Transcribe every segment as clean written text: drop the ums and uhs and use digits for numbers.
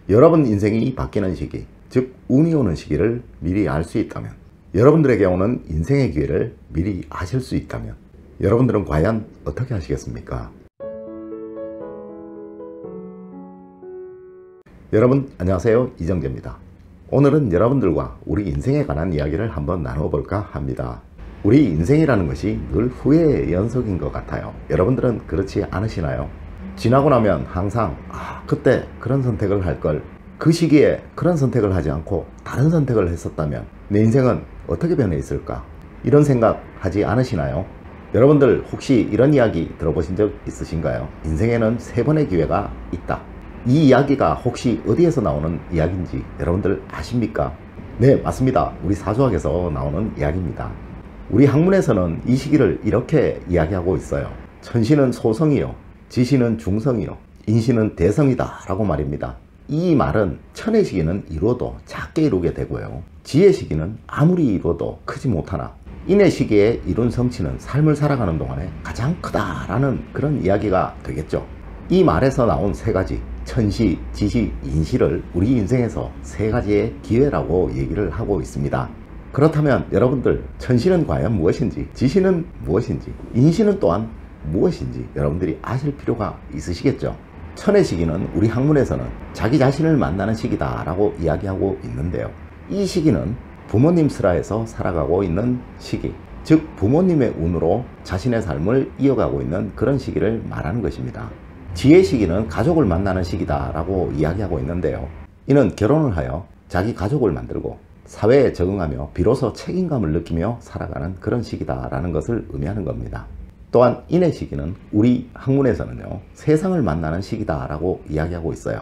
여러분 인생이 바뀌는 시기, 즉 운이 오는 시기를 미리 알 수 있다면, 여러분들에게 오는 인생의 기회를 미리 아실 수 있다면 여러분들은 과연 어떻게 하시겠습니까? 여러분 안녕하세요, 이정재입니다. 오늘은 여러분들과 우리 인생에 관한 이야기를 한번 나눠볼까 합니다. 우리 인생이라는 것이 늘 후회의 연속인 것 같아요. 여러분들은 그렇지 않으시나요? 지나고 나면 항상 그때 그런 선택을 할 걸, 그 시기에 그런 선택을 하지 않고 다른 선택을 했었다면 내 인생은 어떻게 변해 있을까, 이런 생각 하지 않으시나요? 여러분들 혹시 이런 이야기 들어보신 적 있으신가요? 인생에는 3번의 기회가 있다. 이 이야기가 혹시 어디에서 나오는 이야기인지 여러분들 아십니까? 네, 맞습니다. 우리 사주학에서 나오는 이야기입니다. 우리 학문에서는 이 시기를 이렇게 이야기하고 있어요. 천시는 소성이요, 지시는 중성이요, 인시는 대성이다 라고 말입니다. 이 말은 천의 시기는 이루어도 작게 이루게 되고요, 지의 시기는 아무리 이루어도 크지 못하나 인의 시기에 이룬 성취는 삶을 살아가는 동안에 가장 크다라는 그런 이야기가 되겠죠. 이 말에서 나온 3가지, 천시, 지시, 인시를 우리 인생에서 3가지의 기회라고 얘기를 하고 있습니다. 그렇다면 여러분들, 천시는 과연 무엇인지, 지시는 무엇인지, 인시는 또한 무엇인지 여러분들이 아실 필요가 있으시겠죠. 천의 시기는 우리 학문에서는 자기 자신을 만나는 시기다 라고 이야기하고 있는데요, 이 시기는 부모님 슬하에서 살아가고 있는 시기, 즉 부모님의 운으로 자신의 삶을 이어가고 있는 그런 시기를 말하는 것입니다. 지의 시기는 가족을 만나는 시기다 라고 이야기하고 있는데요, 이는 결혼을 하여 자기 가족을 만들고 사회에 적응하며 비로소 책임감을 느끼며 살아가는 그런 시기다 라는 것을 의미하는 겁니다. 또한 인의 시기는 우리 학문에서는요, 세상을 만나는 시기다 라고 이야기하고 있어요.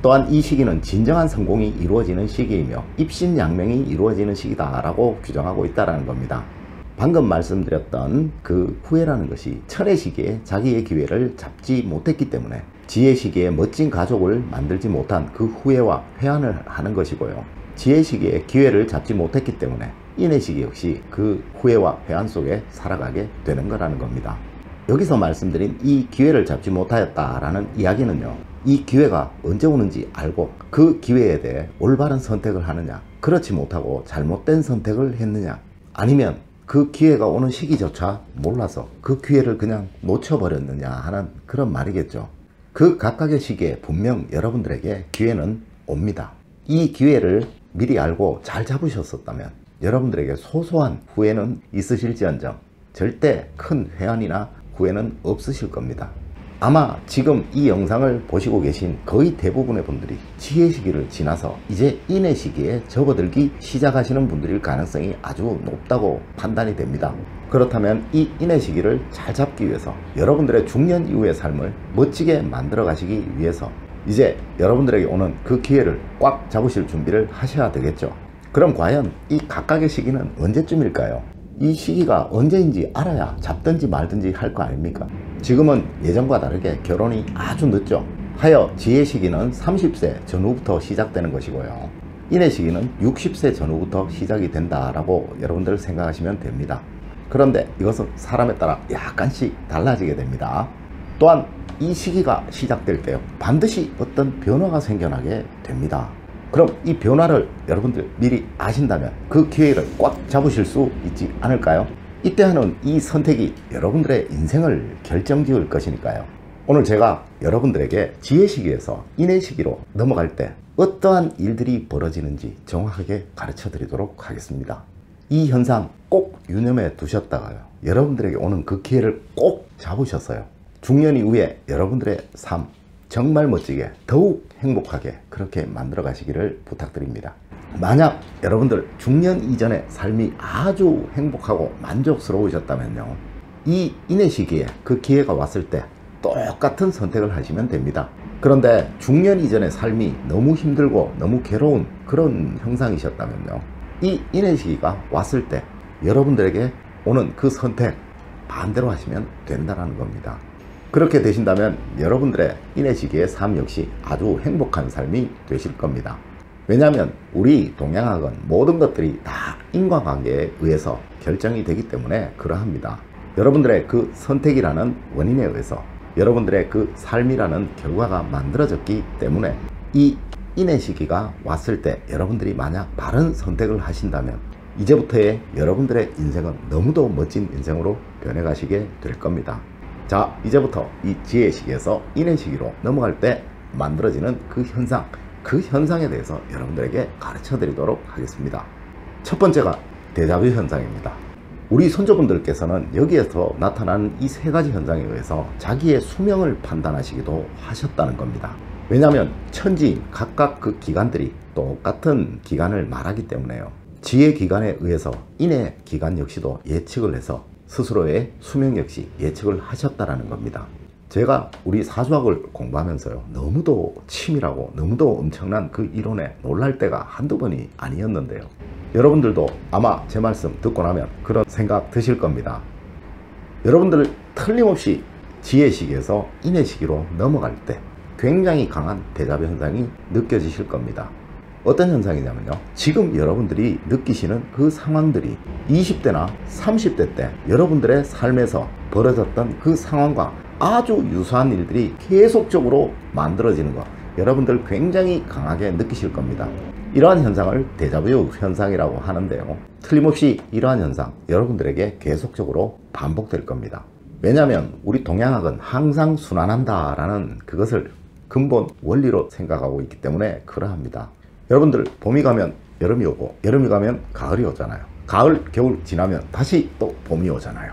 또한 이 시기는 진정한 성공이 이루어지는 시기이며 입신양명이 이루어지는 시기다 라고 규정하고 있다는 겁니다. 방금 말씀드렸던 그 후회라는 것이 천의 시기에 자기의 기회를 잡지 못했기 때문에 지의 시기에 멋진 가족을 만들지 못한 그 후회와 회한을 하는 것이고요, 지의 시기에 기회를 잡지 못했기 때문에 인의 시기 역시 그 후회와 회한 속에 살아가게 되는 거라는 겁니다. 여기서 말씀드린 이 기회를 잡지 못하였다라는 이야기는요, 이 기회가 언제 오는지 알고 그 기회에 대해 올바른 선택을 하느냐, 그렇지 못하고 잘못된 선택을 했느냐, 아니면 그 기회가 오는 시기조차 몰라서 그 기회를 그냥 놓쳐버렸느냐 하는 그런 말이겠죠. 그 각각의 시기에 분명 여러분들에게 기회는 옵니다. 이 기회를 미리 알고 잘 잡으셨었다면 여러분들에게 소소한 후회는 있으실지언정 절대 큰 회한이나 후회는 없으실 겁니다. 아마 지금 이 영상을 보시고 계신 거의 대부분의 분들이 지의 시기를 지나서 이제 인의 시기에 접어들기 시작하시는 분들일 가능성이 아주 높다고 판단이 됩니다. 그렇다면 이 인의 시기를 잘 잡기 위해서 여러분들의 중년 이후의 삶을 멋지게 만들어 가시기 위해서 이제 여러분들에게 오는 그 기회를 꽉 잡으실 준비를 하셔야 되겠죠. 그럼 과연 이 각각의 시기는 언제쯤일까요? 이 시기가 언제인지 알아야 잡든지 말든지 할 거 아닙니까? 지금은 예전과 다르게 결혼이 아주 늦죠. 하여 지의 시기는 30세 전후부터 시작되는 것이고요, 인의 시기는 60세 전후부터 시작이 된다라고 여러분들 생각하시면 됩니다. 그런데 이것은 사람에 따라 약간씩 달라지게 됩니다. 또한 이 시기가 시작될 때요, 반드시 어떤 변화가 생겨나게 됩니다. 그럼 이 변화를 여러분들 미리 아신다면 그 기회를 꽉 잡으실 수 있지 않을까요? 이때 하는 이 선택이 여러분들의 인생을 결정지을 것이니까요. 오늘 제가 여러분들에게 지의 시기에서 인의 시기로 넘어갈 때 어떠한 일들이 벌어지는지 정확하게 가르쳐 드리도록 하겠습니다. 이 현상 꼭 유념해 두셨다가요, 여러분들에게 오는 그 기회를 꼭 잡으셨어요, 중년 이후에 여러분들의 삶 정말 멋지게 더욱 행복하게 그렇게 만들어 가시기를 부탁드립니다. 만약 여러분들 중년 이전의 삶이 아주 행복하고 만족스러우셨다면요, 이 인의 시기에 그 기회가 왔을 때 똑같은 선택을 하시면 됩니다. 그런데 중년 이전의 삶이 너무 힘들고 너무 괴로운 그런 형상이셨다면요, 이 인의 시기가 왔을 때 여러분들에게 오는 그 선택 반대로 하시면 된다는 겁니다. 그렇게 되신다면 여러분들의 인의 시기의 삶 역시 아주 행복한 삶이 되실 겁니다. 왜냐하면 우리 동양학은 모든 것들이 다 인과관계에 의해서 결정이 되기 때문에 그러합니다. 여러분들의 그 선택이라는 원인에 의해서 여러분들의 그 삶이라는 결과가 만들어졌기 때문에 이 인의 시기가 왔을 때 여러분들이 만약 바른 선택을 하신다면 이제부터의 여러분들의 인생은 너무도 멋진 인생으로 변해가시게 될 겁니다. 자, 이제부터 이 지혜 시기에서 인의 시기로 넘어갈 때 만들어지는 그 현상에 대해서 여러분들에게 가르쳐 드리도록 하겠습니다. 첫 번째가 데자뷰 현상입니다. 우리 선조분들께서는 여기에서 나타나는 이 세 가지 현상에 의해서 자기의 수명을 판단하시기도 하셨다는 겁니다. 왜냐하면 천지인 각각 그 기간들이 똑같은 기간을 말하기 때문에요. 지혜 기간에 의해서 인의 기간 역시도 예측을 해서 스스로의 수명 역시 예측을 하셨다라는 겁니다. 제가 우리 사주학을 공부하면서요, 너무도 치밀하고 너무도 엄청난 그 이론에 놀랄 때가 한두 번이 아니었는데요. 여러분들도 아마 제 말씀 듣고 나면 그런 생각 드실 겁니다. 여러분들 틀림없이 지혜 시기에서 인의 시기로 넘어갈 때 굉장히 강한 데자뷰 현상이 느껴지실 겁니다. 어떤 현상이냐면요, 지금 여러분들이 느끼시는 그 상황들이 20대나 30대 때 여러분들의 삶에서 벌어졌던 그 상황과 아주 유사한 일들이 계속적으로 만들어지는 것, 여러분들 굉장히 강하게 느끼실 겁니다. 이러한 현상을 데자뷰 현상이라고 하는데요, 틀림없이 이러한 현상 여러분들에게 계속적으로 반복될 겁니다. 왜냐하면 우리 동양학은 항상 순환한다 라는 그것을 근본 원리로 생각하고 있기 때문에 그러합니다. 여러분들 봄이 가면 여름이 오고 여름이 가면 가을이 오잖아요. 가을, 겨울 지나면 다시 또 봄이 오잖아요.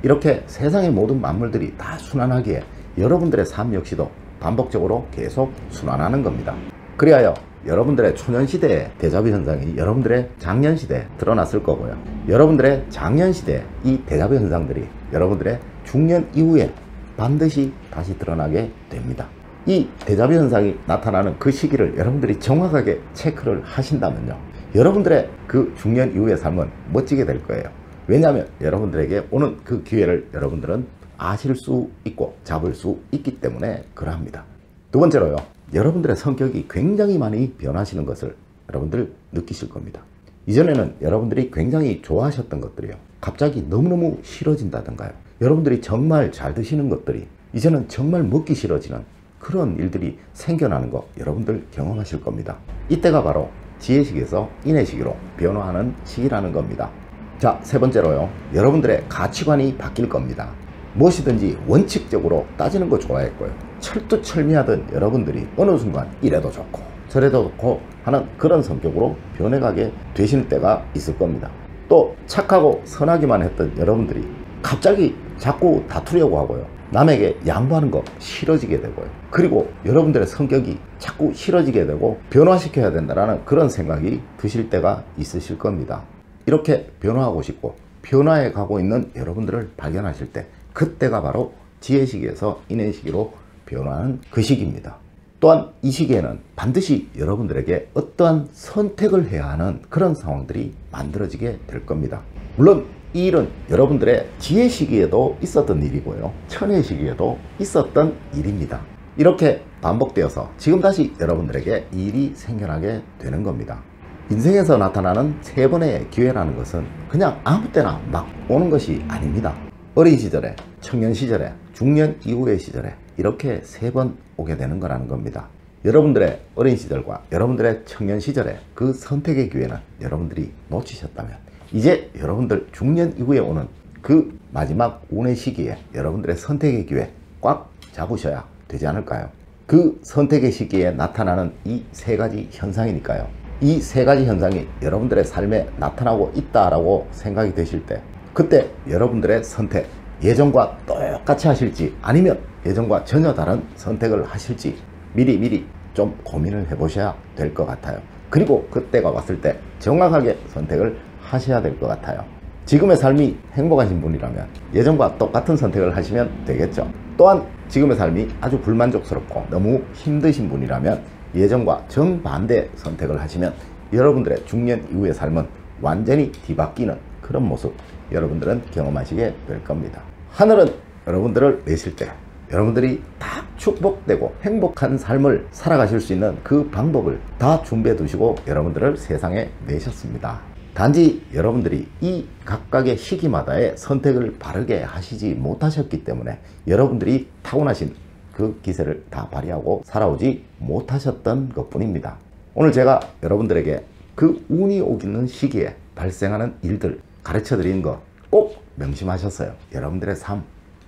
이렇게 세상의 모든 만물들이 다 순환하기에 여러분들의 삶 역시도 반복적으로 계속 순환하는 겁니다. 그리하여 여러분들의 초년시대의 데자뷰 현상이 여러분들의 장년시대에 드러났을 거고요, 여러분들의 장년시대의 이 데자뷰 현상들이 여러분들의 중년 이후에 반드시 다시 드러나게 됩니다. 이 데자뷰 현상이 나타나는 그 시기를 여러분들이 정확하게 체크를 하신다면요, 여러분들의 그 중년 이후의 삶은 멋지게 될 거예요. 왜냐하면 여러분들에게 오는 그 기회를 여러분들은 아실 수 있고 잡을 수 있기 때문에 그러합니다. 두 번째로요, 여러분들의 성격이 굉장히 많이 변하시는 것을 여러분들 느끼실 겁니다. 이전에는 여러분들이 굉장히 좋아하셨던 것들이요, 갑자기 너무너무 싫어진다던가요, 여러분들이 정말 잘 드시는 것들이 이제는 정말 먹기 싫어지는 그런 일들이 생겨나는 거 여러분들 경험하실 겁니다. 이때가 바로 지혜 시기에서 인의 시기로 변화하는 시기라는 겁니다. 자, 세 번째로요, 여러분들의 가치관이 바뀔 겁니다. 무엇이든지 원칙적으로 따지는 거 좋아했고요, 철두철미하던 여러분들이 어느 순간 이래도 좋고 저래도 좋고 하는 그런 성격으로 변해가게 되실 때가 있을 겁니다. 또 착하고 선하기만 했던 여러분들이 갑자기 자꾸 다투려고 하고요, 남에게 양보하는 거 싫어지게 되고요, 그리고 여러분들의 성격이 자꾸 싫어지게 되고 변화시켜야 된다는 그런 생각이 드실 때가 있으실 겁니다. 이렇게 변화하고 싶고 변화해 가고 있는 여러분들을 발견하실 때 그때가 바로 지혜 시기에서 인의 시기로 변화하는 그 시기입니다. 또한 이 시기에는 반드시 여러분들에게 어떠한 선택을 해야 하는 그런 상황들이 만들어지게 될 겁니다. 물론 이 일은 여러분들의 지혜 시기에도 있었던 일이고요, 천의 시기에도 있었던 일입니다. 이렇게 반복되어서 지금 다시 여러분들에게 이 일이 생겨나게 되는 겁니다. 인생에서 나타나는 세 번의 기회라는 것은 그냥 아무 때나 막 오는 것이 아닙니다. 어린 시절에, 청년 시절에, 중년 이후의 시절에 이렇게 세 번 오게 되는 거라는 겁니다. 여러분들의 어린 시절과 여러분들의 청년 시절에 그 선택의 기회는 여러분들이 놓치셨다면 이제 여러분들 중년 이후에 오는 그 마지막 운의 시기에 여러분들의 선택의 기회 꽉 잡으셔야 되지 않을까요? 그 선택의 시기에 나타나는 이 세 가지 현상이니까요, 이 세 가지 현상이 여러분들의 삶에 나타나고 있다라고 생각이 되실 때 그때 여러분들의 선택, 예전과 똑같이 하실지 아니면 예전과 전혀 다른 선택을 하실지 미리 좀 고민을 해보셔야 될 것 같아요. 그리고 그때가 왔을 때 정확하게 선택을 하셔야 될 것 같아요. 지금의 삶이 행복하신 분이라면 예전과 똑같은 선택을 하시면 되겠죠. 또한 지금의 삶이 아주 불만족스럽고 너무 힘드신 분이라면 예전과 정반대 선택을 하시면 여러분들의 중년 이후의 삶은 완전히 뒤바뀌는 그런 모습 여러분들은 경험하시게 될 겁니다. 하늘은 여러분들을 내실 때 여러분들이 다 축복되고 행복한 삶을 살아가실 수 있는 그 방법을 다 준비해 두시고 여러분들을 세상에 내셨습니다. 단지 여러분들이 이 각각의 시기마다의 선택을 바르게 하시지 못하셨기 때문에 여러분들이 타고나신 그 기세를 다 발휘하고 살아오지 못하셨던 것 뿐입니다. 오늘 제가 여러분들에게 그 운이 오기는 시기에 발생하는 일들 가르쳐 드린 거 꼭 명심하셨어요. 여러분들의 삶,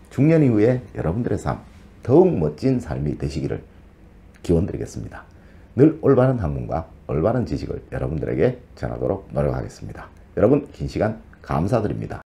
중년 이후에 여러분들의 삶 더욱 멋진 삶이 되시기를 기원드리겠습니다. 늘 올바른 학문과 올바른 지식을 여러분들에게 전하도록 노력하겠습니다. 여러분 긴 시간 감사드립니다.